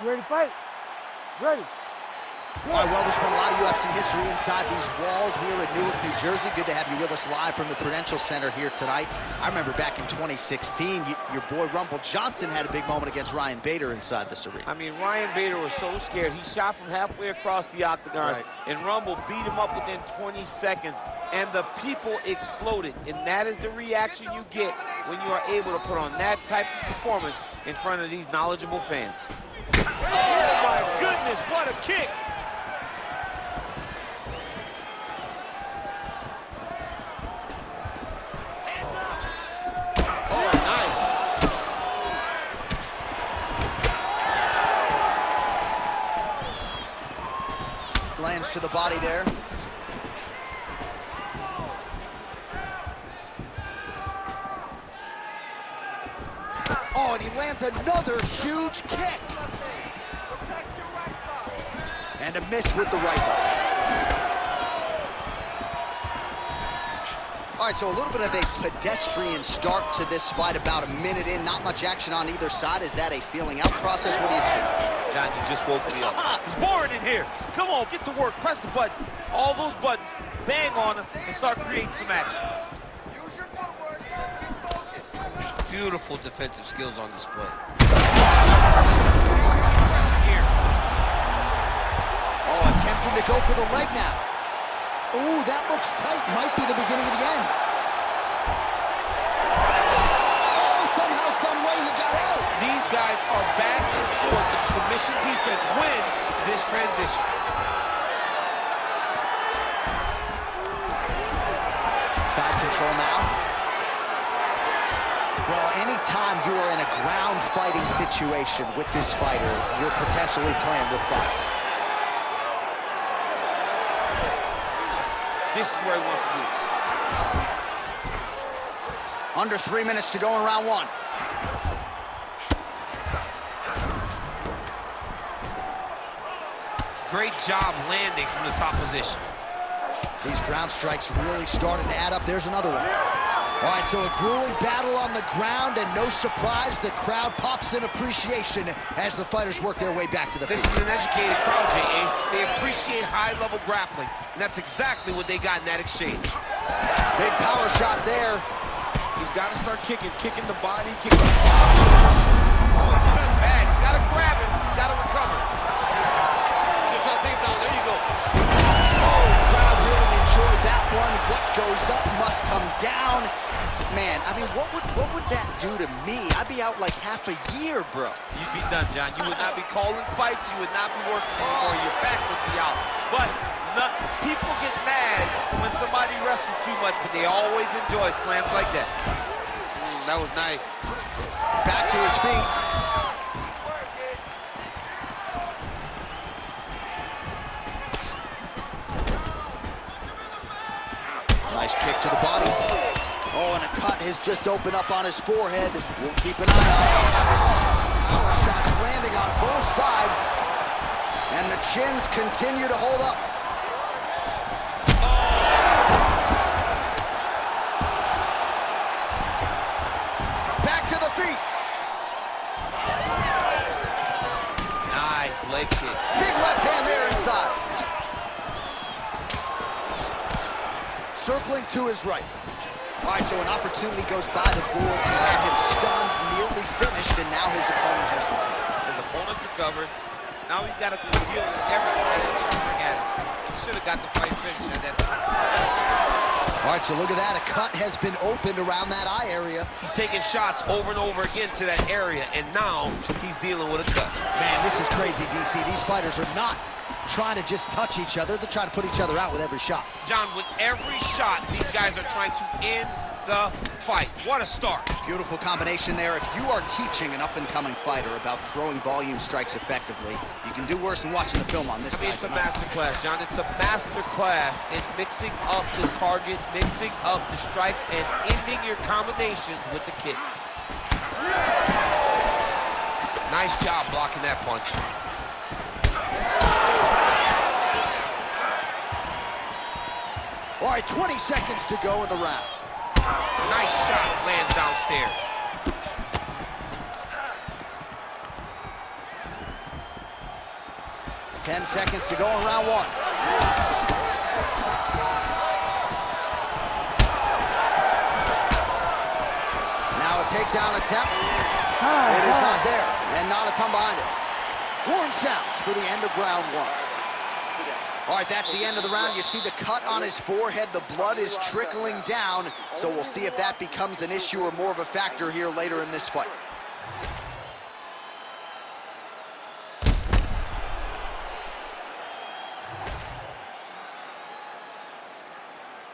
You ready to fight? Ready. All right, well, there's been a lot of UFC history inside these walls. We are in Newark, New Jersey. Good to have you with us live from the Prudential Center here tonight. I remember back in 2016, your boy Rumble Johnson had a big moment against Ryan Bader inside this arena. I mean, Ryan Bader was so scared. He shot from halfway across the octagon, and Rumble beat him up within 20 seconds, and the people exploded. And that is the reaction you get when you are able to put on that type of performance in front of these knowledgeable fans. Oh, my goodness, what a kick! Lands to the body there. Oh, and he lands another huge kick. And a miss with the right hook. All right, so a little bit of a pedestrian start to this fight, about a minute in, not much action on either side. Is that a feeling out process? What do you see? John, you just woke me up. It's boring in here. Come on, get to work, press the button. All those buttons, bang on them, and start creating some action. Use your footwork, let's get focused. Beautiful defensive skills on display. Oh, attempting to go for the leg now. Ooh, that looks tight. Might be the beginning of the end. Oh, somehow, some way he got out. These guys are back and forth. The submission defense wins this transition. Side control now. Well, anytime you are in a ground fighting situation with this fighter, you're potentially playing with fire. This is where he wants to be. Under 3 minutes to go in round one. Great job landing from the top position. These ground strikes really starting to add up. There's another one. All right, so a grueling battle on the ground, and no surprise, the crowd pops in appreciation as the fighters work their way back to the feet. This is an educated crowd, J.A. They appreciate high-level grappling, and that's exactly what they got in that exchange. Big power shot there. He's got to start kicking the body, kicking. Oh, it's not bad. He's got to grab him. He's got to recover. So try to take him down. There you go. Oh, crowd really enjoyed that one. What goes up must come down. Man, I mean, what would that do to me? I'd be out like half a year, bro. You'd be done, John. You would not be calling fights. You would not be working anymore. Your back would be out. But people get mad when somebody wrestles too much, but they always enjoy slams like that. That was nice. Back to his feet. Nice kick to the body. Oh, and a cut has just opened up on his forehead. We'll keep an eye on it. Power shots landing on both sides. And the chins continue to hold up. Back to the feet. Nice leg kick. Big left hand there inside. Circling to his right. All right, so an opportunity goes by the boards. He had him stunned, nearly finished, and now his opponent has recovered. His opponent recovered. Now he's got to deal with everything at him. He should have got the fight finished at that time. All right, so look at that. A cut has been opened around that eye area. He's taking shots over and over again to that area, and now he's dealing with a cut. Man, this is crazy, DC. These fighters are not trying to just touch each other. They're trying to put each other out with every shot. John, with every shot, these guys are trying to end the fight. What a start. Beautiful combination there. If you are teaching an up-and-coming fighter about throwing volume strikes effectively, you can do worse than watching the film on this guy. It's a master class, John. It's a master class in mixing up the target, mixing up the strikes, and ending your combinations with the kick. Nice job blocking that punch. All right, 20 seconds to go in the round. Nice shot, lands downstairs. 10 seconds to go in round one. Now a takedown attempt. It is not there, and not a ton behind it. Horn sounds for the end of round one. All right, that's the end of the round. You see the cut on his forehead. The blood is trickling down, so we'll see if that becomes an issue or more of a factor here later in this fight.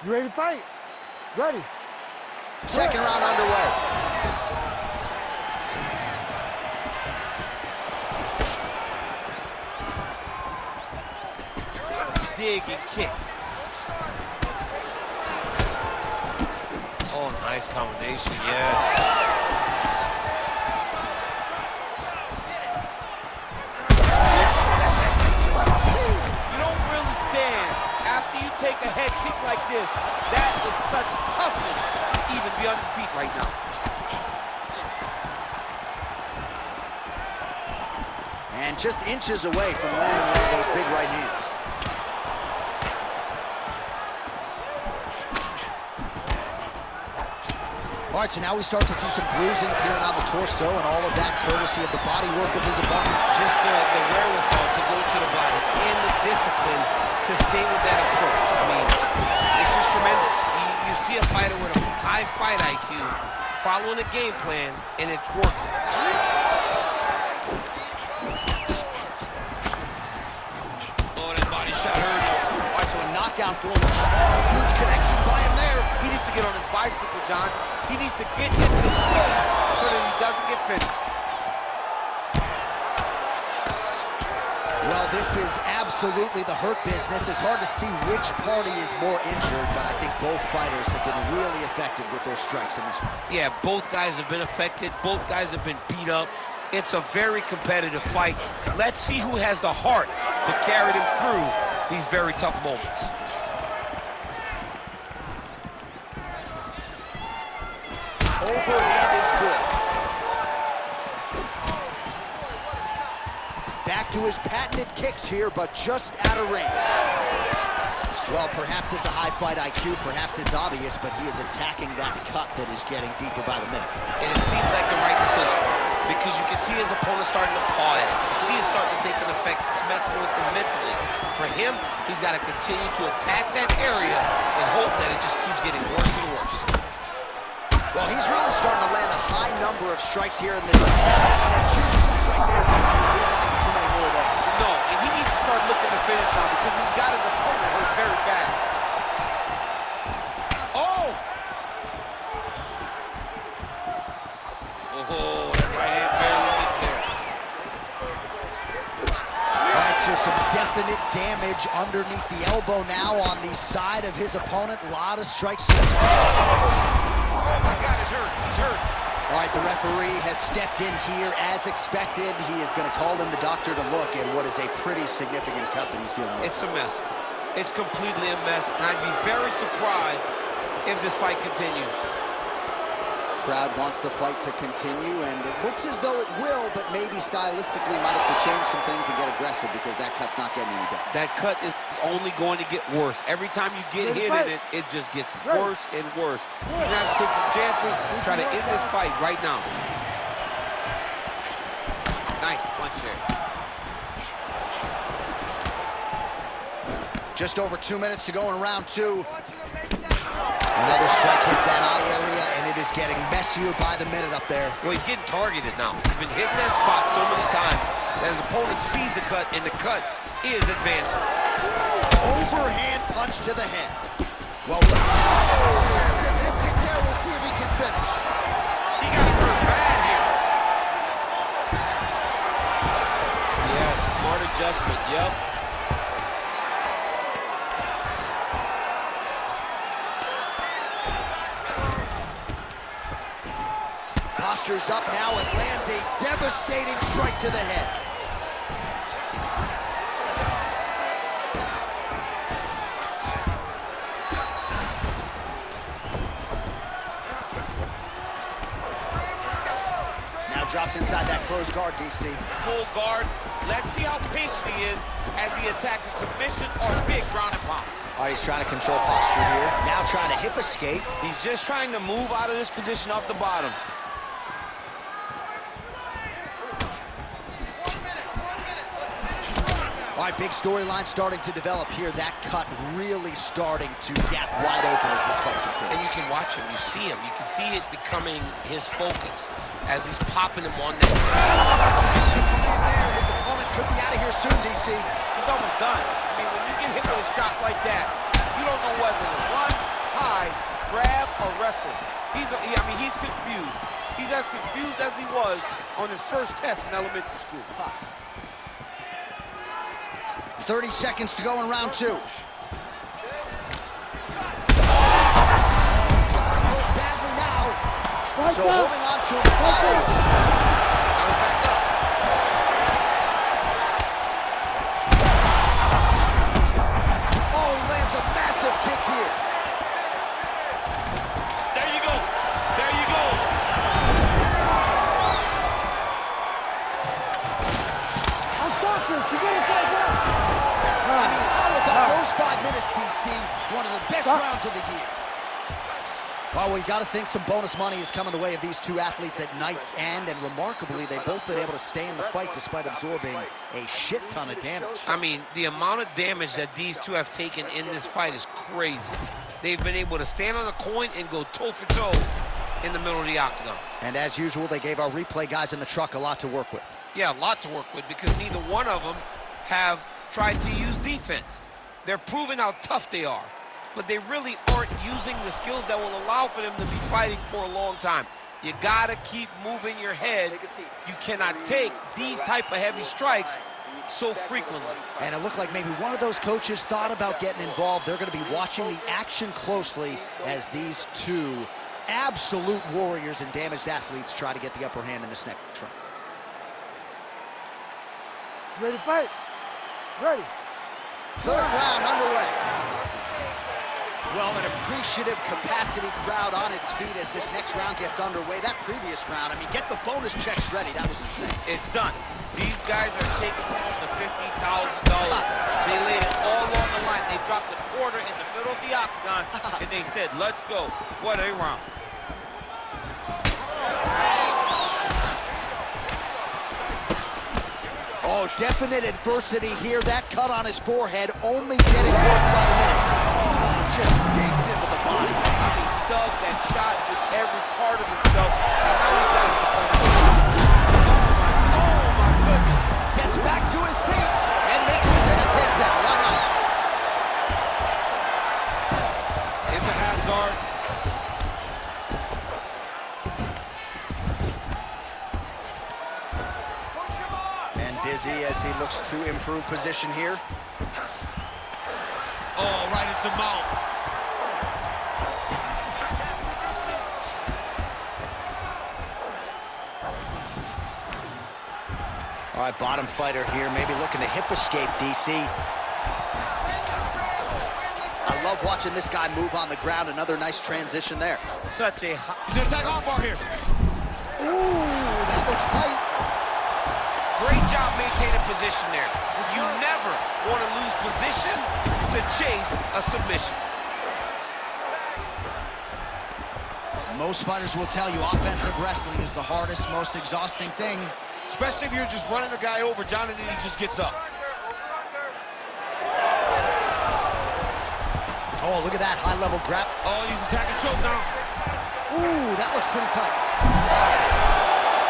You ready to fight? Ready. Second round underway. Dig and kick. Oh, nice combination, yes. You don't really stand after you take a head kick like this. That is such toughness to even be on his feet right now. And just inches away from landing one of those big right hands. All right, so now we start to see some bruising appearing on the torso, and all of that courtesy of the body work of his opponent. Just the wherewithal to go to the body and the discipline to stay with that approach. I mean, it's just tremendous. You see a fighter with a high fight IQ following a game plan, and it's working. Oh, that body shot hurt. All right, so a knockdown for him. Huge connection by him there. He needs to get on his bicycle, John. He needs to get into space so that he doesn't get finished. Well, this is absolutely the hurt business. It's hard to see which party is more injured, but I think both fighters have been really effective with their strikes in this one. Yeah, both guys have been affected. Both guys have been beat up. It's a very competitive fight. Let's see who has the heart to carry them through these very tough moments. Overhand is good. Back to his patented kicks here, but just out of range. Well, perhaps it's a high fight IQ, perhaps it's obvious, but he is attacking that cut that is getting deeper by the minute. And it seems like the right decision, because you can see his opponent starting to paw at it. You can see it starting to take an effect. It's messing with him mentally. For him, he's got to continue to attack that area and hope that it just keeps getting worse and worse. Well, he's really starting to land a high number of strikes here in the... Huge strike there. We don't need too many more of those. No, and he needs to start looking to finish now because he's got his opponent hurt very fast. Oh! Oh, that right hand barely missed there. All right, so some definite damage underneath the elbow now on the side of his opponent. A lot of strikes. Oh my God, he's hurt. He's hurt. All right, the referee has stepped in here as expected. He is going to call in the doctor to look at what is a pretty significant cut that he's dealing with. It's a mess. It's completely a mess, and I'd be very surprised if this fight continues. Crowd wants the fight to continue, and it looks as though it will, but maybe stylistically might have to change some things and get aggressive because that cut's not getting any better. That cut is only going to get worse. Every time you get hit in it, it just gets worse and worse. You're going to have to take some chances, try to end this fight right now. Nice punch there. Just over 2 minutes to go in round two. Another strike hits that eye area, and it is getting messier by the minute up there. Well, he's getting targeted now. He's been hitting that spot so many times that his opponent sees the cut, and the cut is advancing. Overhand punch to the head. Well, there's a hip kick there. We'll see if he can finish. He got hurt bad here. Yes, smart adjustment, yep. Postures up now and lands a devastating strike to the head. Now drops inside that close guard, DC. Full guard. Let's see how patient he is as he attacks a submission or big ground and pound. All right, he's trying to control posture here. Now trying to hip escape. He's just trying to move out of this position off the bottom. 1 minute. Let's finish strong now. All right, big storyline starting to develop here. That cut really starting to gap wide open as this fight continues. And you can watch him, you see him. You can see it becoming his focus as he's popping him on that. His opponent could be out of here soon, DC. He's almost done. I mean, when you get hit with a shot like that, you don't know whether to run, hide, grab, or wrestle. He's confused. He's as confused as he was on his first test in elementary school. 30 seconds to go in round 2. Badly now. So holding on to him. I was back up. Oh, he lands a massive kick here. There you go. There you go. I'll stop this. You gotta fight back. I mean, how about those 5 minutes, DC? One of the best rounds of the year. Well, we got to think some bonus money is coming the way of these two athletes at night's end, and remarkably, they've both been able to stay in the fight despite absorbing a shit ton of damage. I mean, the amount of damage that these two have taken in this fight is crazy. They've been able to stand on a coin and go toe-for-toe in the middle of the octagon. And as usual, they gave our replay guys in the truck a lot to work with. Yeah, a lot to work with because neither one of them have tried to use defense. They're proving how tough they are, but they really aren't using the skills that will allow for them to be fighting for a long time. You gotta keep moving your head. You cannot take these type of heavy strikes so frequently. And it looked like maybe one of those coaches thought about getting involved. They're going to be watching the action closely as these two absolute warriors and damaged athletes try to get the upper hand in this next round. Ready to fight? Ready. Third round underway. Well, an appreciative capacity crowd on its feet as this next round gets underway. That previous round, I mean, get the bonus checks ready. That was insane. It's done. These guys are taking home the $50,000. They laid it all on the line. They dropped the quarter in the middle of the octagon, and they said, let's go. What a round. Oh, definite adversity here. That cut on his forehead only getting worse by the minute. Oh, just digs into the body. He dug that shot with every part of himself, and now he's got his opponent. Oh, my goodness. Gets back to his feet and makes his in a takedown. Why not? In the half guard. Busy as he looks to improve position here. Oh, right into mount. All right, bottom fighter here, maybe looking to hip escape, DC. I love watching this guy move on the ground. Another nice transition there. Such a hot. He's gonna attack armbar here. Ooh, that looks tight. Great job maintaining position there. You never want to lose position to chase a submission. Most fighters will tell you offensive wrestling is the hardest, most exhausting thing. Especially if you're just running a guy over, Jonathan, he just gets up. Oh, look at that high-level grab. Oh, he's attacking choke now. Ooh, that looks pretty tight.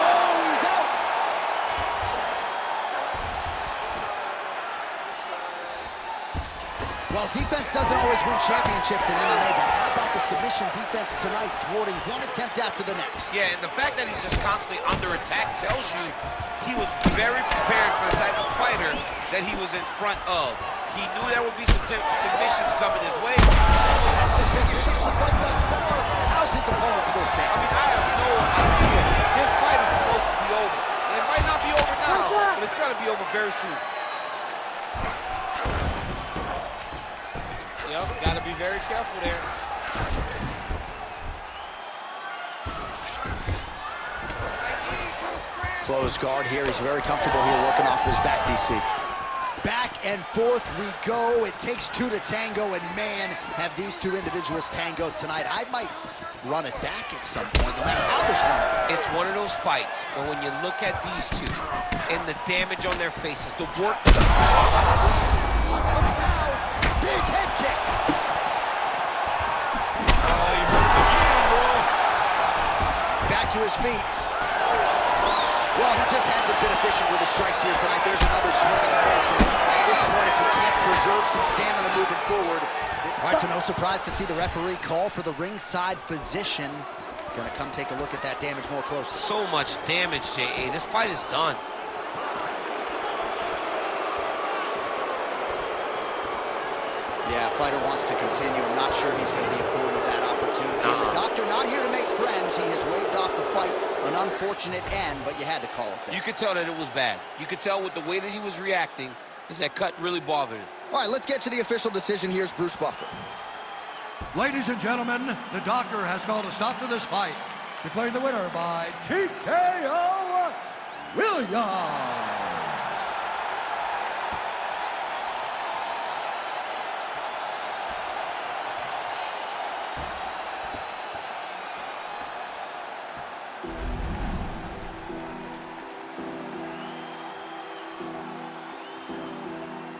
Oh, he's out. Well, defense doesn't always win championships in MMA, but how about the submission defense tonight, thwarting one attempt after the next? Yeah, and the fact that he's just constantly under attack tells you he was very prepared for the type of fighter that he was in front of. He knew there would be some submissions coming his way. That's the biggest shot of the fight thus far. How's his opponent still I standing? mean, I have no idea. This fight is supposed to be over. And it might not be over now, but it's got to be over very soon. Yep, got to be very careful there. Closed guard here. He's very comfortable here working off of his back, DC. Back and forth we go. It takes two to tango, and man, have these two individuals tango tonight. I might run it back at some point, no matter how this one is. It's one of those fights where when you look at these two and the damage on their faces, the work... Big head kick. Oh, you hurt him again, bro. Back to his feet. Well, he just hasn't been efficient with his strikes here tonight. There's another swing and a miss. And at this point, if he can't preserve some stamina moving forward, all right, so no surprise to see the referee call for the ringside physician. Gonna come take a look at that damage more closely. So much damage, J.A. This fight is done. Yeah, fighter wants to continue. I'm not sure he's going to be afforded that opportunity. And the doctor not here to make friends. He has waved off the fight. An unfortunate end, but you had to call it there. You could tell that it was bad. You could tell with the way that he was reacting that that cut really bothered him. All right, let's get to the official decision. Here's Bruce Buffer. Ladies and gentlemen, the doctor has called a stop to this fight, declaring the winner by TKO Williams.